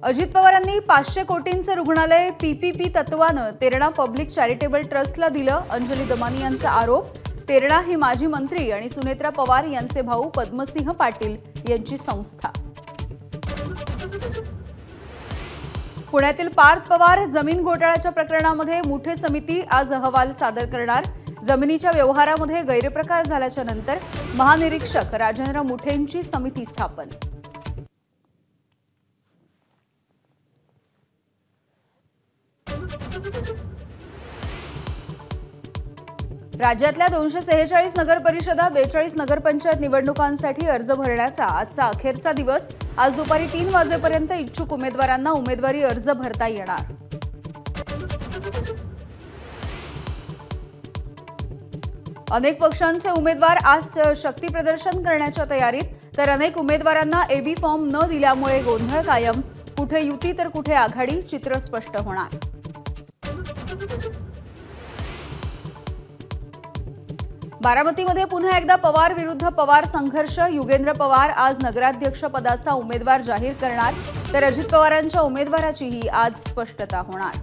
अजित पवारांनी 500 कोटींचे रुग्णालय पीपीपी तत्वानं तेरणा पब्लिक चॅरिटेबल ट्रस्टला दिलं. अंजली दमानी यांचा आरोप. तेरणा ही माजी मंत्री आणि सुनेत्रा पवार यांचे भाऊ पद्मसिंह पाटील यांची संस्था. पुण्यातील पार्थ पवार जमीन घोटाळ्याच्या प्रकरणामध्ये मुठे समिती आज अहवाल सादर करणार. जमिनीच्या व्यवहारामध्ये गैरप्रकार झाल्याच्या नंतर महानिरीक्षक राजेंद्र मुठेंची समिती स्थापन. राज्यातल्या 246 नगर परिषदा 42 नगरपंचायत निवडणुकांसाठी अर्ज भरण्याचा आजचा अखेरचा दिवस. आज दुपारी 3 वाजेपर्यंत इच्छुक उमेदवारांना उमेदवारी अर्ज भरता येणार. अनेक पक्षांचे उमेदवार आज शक्ती प्रदर्शन करण्याच्या तयारीत, तर अनेक उमेदवारांना एबी फॉर्म न दिल्यामुळे गोंधळ कायम. कुठे युती तर कुठे आघाडी, चित्र स्पष्ट होणार. बारामतीमध्ये पुन्हा एकदा पवार विरुद्ध पवार संघर्ष. युगेंद्र पवार आज नगराध्यक्ष पदाचा उमेदवार जाहीर करणार, तर अजित पवारांच्या उमेदवाराचीही आज स्पष्टता होणार.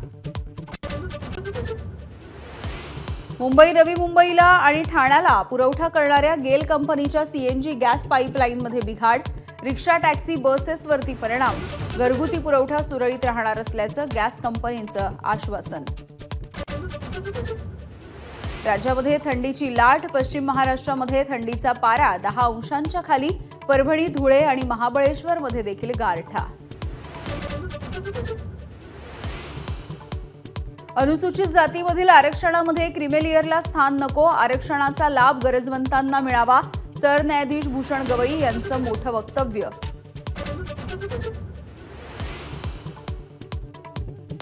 मुंबई नवी मुंबईला आणि ठाण्याला पुरवठा करणाऱ्या गेल कंपनीच्या सीएनजी गॅस पाईपलाईनमध्ये बिघाड. रिक्षा टॅक्सी बसेसवरती परिणाम. घरगुती पुरवठा सुरळीत राहणार असल्याचं गॅस कंपनीचं आश्वासन. राज्यामध्ये थंडीची लाट. पश्चिम महाराष्ट्रामध्ये थंडीचा पारा 10 अंशांच्या खाली. परभणी, धुळे आणि महाबळेश्वरमध्ये देखील गारठा. अनुसूचित जातीमधील आरक्षणामध्ये क्रिमिलेअरला स्थान नको. आरक्षणाचा लाभ गरजवंतांना मिळावा. सरन्यायाधीश भूषण गवई यांचं मोठं वक्तव्य.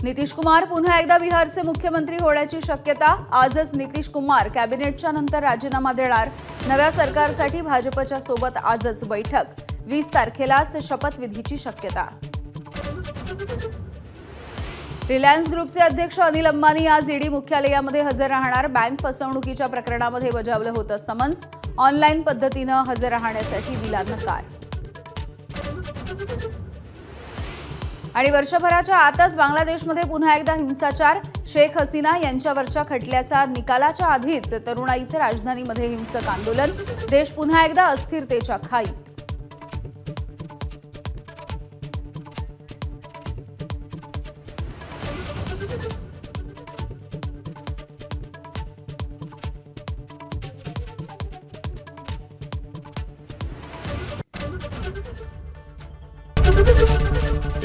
नितीश कुमार पुन्हा एकदा बिहारचे मुख्यमंत्री होण्याची शक्यता. आजच नितीश कुमार कॅबिनेटच्या नंतर राजीनामा देणार. नव्या सरकारसाठी भाजपच्या सोबत आजच बैठक. 20 तारखेलाच शपथविधीची शक्यता. रिलायन्स ग्रुपचे अध्यक्ष अनिल अंबानी आज ईडी मुख्यालयामध्ये हजर राहणार. बँक फसवणुकीच्या प्रकरणामध्ये बजावलं होतं समन्स. ऑनलाईन पद्धतीनं हजर राहण्यासाठी दिला नकार. आणि वर्षभराच्या आताच बांगलादेशमध्ये पुन्हा एकदा हिंसाचार. शेख हसीना यांच्यावरच्या खटल्याचा निकालाच्या आधीच तरुणाईचे राजधानीमध्ये हिंसक आंदोलन. देश पुन्हा एकदा अस्थिरतेच्या खाईत.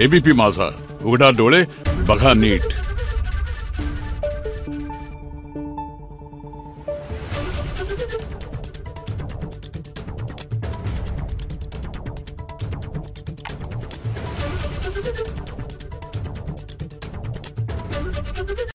एबीपी माझा, उघडा डोळे बघा नीट.